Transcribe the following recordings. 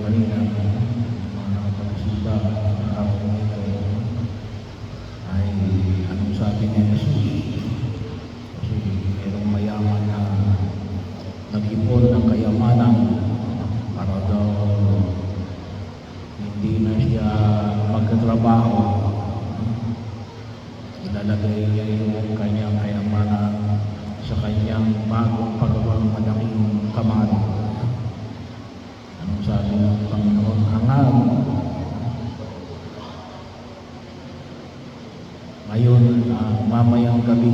kanina, mga nakapagsimba ng araw na ito, ay anong sabi ni Jesus? Kasi mayroong mayaman na nag-ipon ng kayamanan para daw hindi na siya magkatrabaho. Ilalagay niya yung kanyang kayamanan sa kanyang bagong pagawang malaking kamano. Anong sabi ng Panginoon? Hangad. Ngayon, mamayang gabi,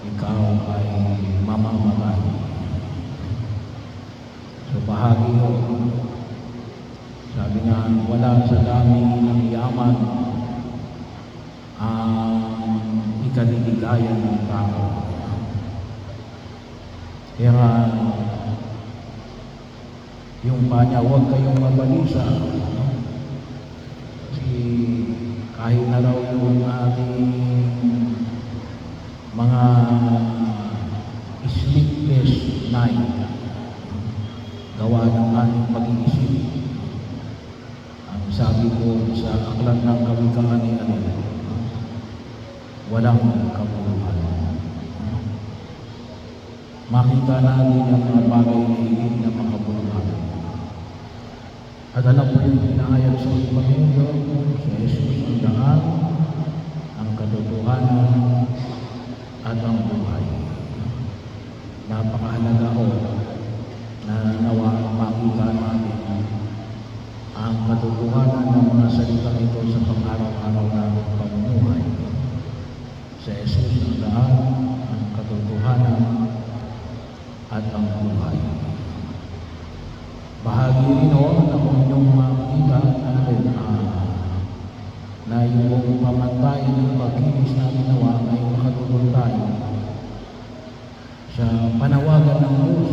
ikaw ay mamamatay. So bahagi yun. Sabi nga, wala sa dami ng yaman ang ikaliligaya ng tao. Kaya yung pa niya, huwag kayong mabalisa. Kasi kahit na raw yung ating mga sleepless night, gawa ng ating pag-iisip. Ang sabi ko sa aklat ng Kawikaan ni walang kabuluhan. Makita natin ang mga bagay na higit na makabuluhan. At alam po yung pinahayag sa Ebanghelyo, sa Jesus ang daan, ang katotohanan, at ang buhay. Napakahalaga ko na nawa makita natin ang katotohanan ng mga salitang ito sa pang-araw-araw natin pamumuhay. Sa Jesus ang daan, ang katotohanan, at ang buhay. Bahagi rin na kung inyong makikita natin na yung pamantayan ng pagkilos natin nawa ay makatulong tayo sa panawagan ng Diyos.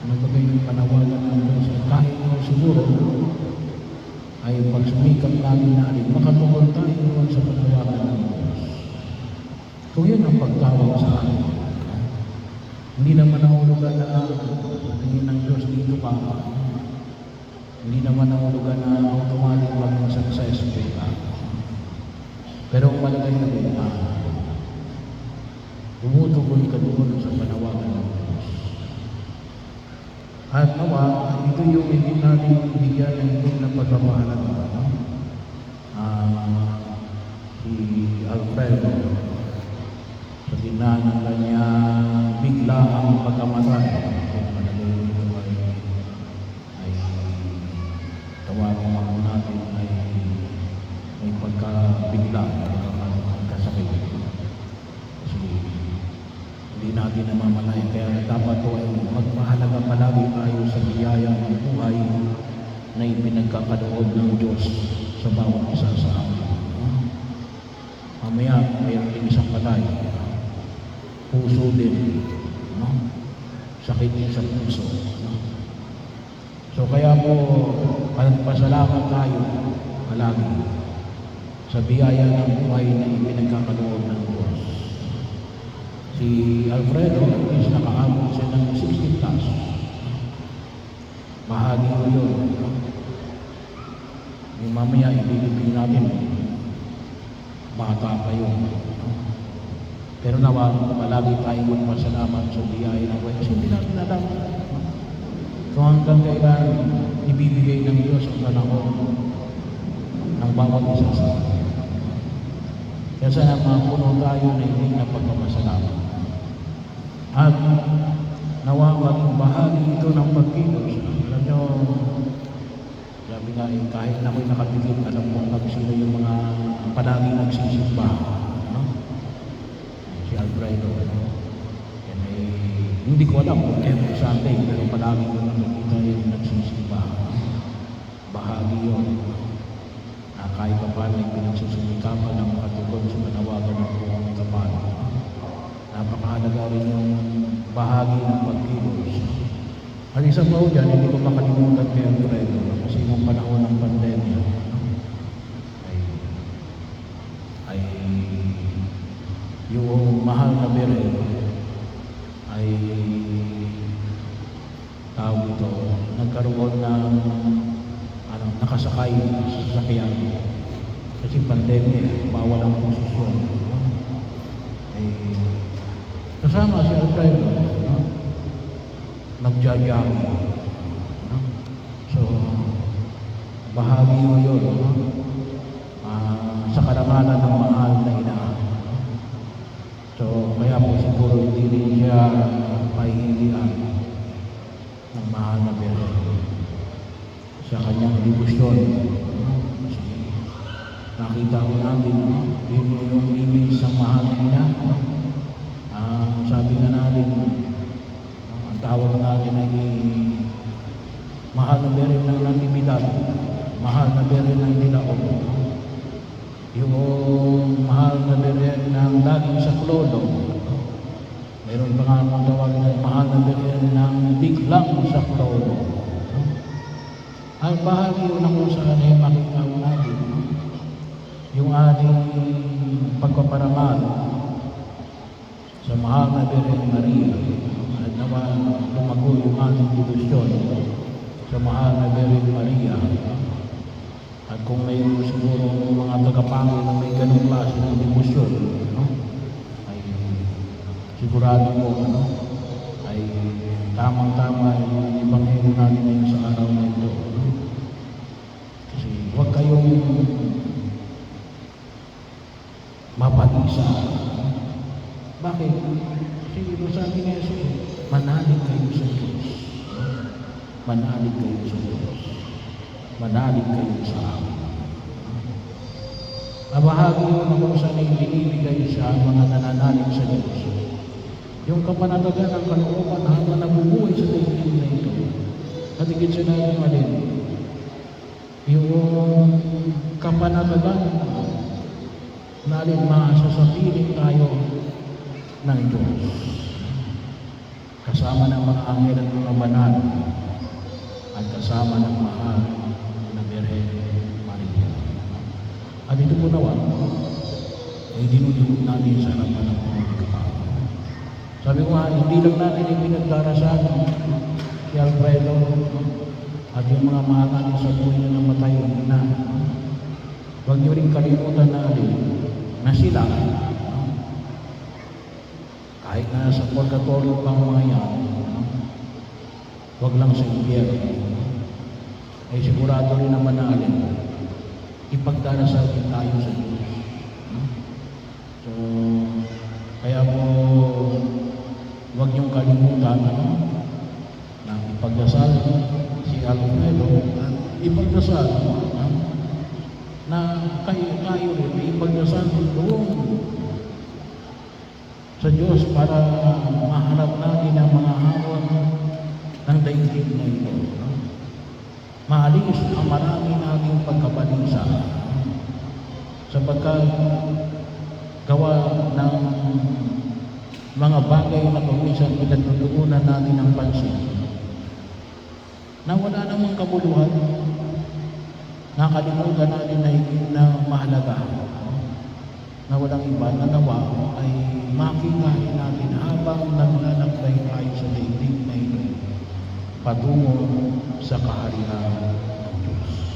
Ano ba yung panawagan ng Diyos? Kahit siguro ay pagsumikap natin na makatulong tayo sa panawagan ng Diyos. Kung yun ang pagtawag sa akin, hindi naman nahulugan na tingin ng Diyos dito ka. Hindi naman nahulugan na automatic maging successful ka. Pero ang malagay na rin tumutugon ka doon sa panawagan ng Diyos. At nawa, ito yung hindi natin bigyan ng hindi na pagpapahalaga. Si Alfredo, sa gitna ng kanyang bigla ang pagkamatay, palagay nito ay tawagin ako natin ay may pagkabigla, pagkasakit. Kasi hindi natin namamalay. Kaya dapat po ay magpahalaga palagi tayo sa biyaya ng buhay na ipinagkakaloob ng Diyos sa bawat isa sa amin. Mamaya, mayroon din isang patay. Puso din, no? Sakit din sa puso, no? So kaya po, pasalamat tayo palagi sa biyaya ng buhay na ipinagkakaloob ng Diyos. Si Alfredo, at least nakaabot siya ng 60 plus. Bahagi ko yun, no? Yung mamaya, ibigay natin, bata pa yun, no? Pero nawa, palagi tayong magpasalamat sa biyaya ng buhay. Kasi hindi natin alam kung hanggang kailan ibibigay ng Diyos ang panahon ng bawat isa sa atin. Kaya sana mapuno tayo na hindi na pagpapasalamat. At nawa maging bahagi ito ng pagkilos. Alam nyo, sabi nga kahit na ako'y nakapigil, alam mo sino yung mga palagi nagsisimba. Si Alfredo, yan ay hindi ko alam kung every Sunday, pero palagi ko lang nakita yung nagsisimba. Bahagi yun na kahit pa paano yung pinagsusumikapan ng makatugon sa panawagan ng buong kapal. Napakahalaga rin yung bahagi ng pagkilos. At isang po dyan, hindi ko makalimutan kay Alfredo kasi nung panahon ng pandemya ay yung mahal na bere ay tawag ito, nagkaroon ng nakasakay sa sasakyan. Kasi pandemya, bawal ang posisyon. Kasama si Alfredo, nagja-jogging. So, bahagi mo yun, sa karangalan ng mahal na ina. So, kaya po siguro hindi rin siya pahihindihan ng mahal na Birhen sa kanyang debosyon. Kasi nakita ko natin, yun yung image ng mahal na ina. Sabi nga natin, ang tawag natin ay mahal na Birhen ng Natividad, mahal na Birhen ng Dilaog, yung mahal na Birhen ng Laging Saklolo. Mayroon pa nga akong tawag na mahal na Birhen ng Biglang Saklolo. Ang bahagi yun na kung saan ay makita ko natin yung ating pagpaparamal sa mahal na Birhen Maria, at nawa lumago yung ating debosyon sa mahal na Birhen Maria. At kung may siguro mga tagapangin na may ganong klase ng debosyon, ay sigurado po ay tamang-tama yung ebanghelyo natin ngayon sa araw na ito. Kasi huwag kayong mapatisa. Bakit? Kasi sabi ni Jesus, manalig kayo sa Diyos. Manalig kayo sa Diyos. Manalig kayo sa amin. Nabahagi yun na kung saan ay binibigay sa mga nananalig sa Diyos. Yung kapanatagan ng kalooban hanggang nabubuhay sa daigdig na ito. At higit sa natin alin, yung kapanatagan na alin masasapiling tayo ng Diyos. Kasama ng mga anghel at mga banal at kasama ng mahal na Birhen Maria. At ito po nawa ay dinudulog natin sa harapan ng mga kapatid. Sabi ko nga, hindi lang natin yung pinagdarasal si Alfredo at yung mga mahal natin sa buhay na namatay na. Huwag niyo rin kalimutan na alin na sila, kahit na sa purgatorio pang mga yan, huwag lang sa impyerno, ay sigurado rin naman na alin, ipagdarasal din tayo sa Diyos. So, kaya po, huwag niyong kalimutan na ipagdasal si Alfredo at ipagdasal na kayo rin may ipagdasal doon sa Diyos para maharap natin ang mga hamon ng daigdig na ito. Maalis ang marami nating pagkabalisa sapagkat gawa ng mga bagay na kumisan pinagtutuunan natin ng pansin na wala namang kabuluhan, nakalimutan natin na mahalaga na walang iba na nawa ay makikain natin habang naglalakbay tayo sa daigdig na ito patungo sa kaharian ng Diyos.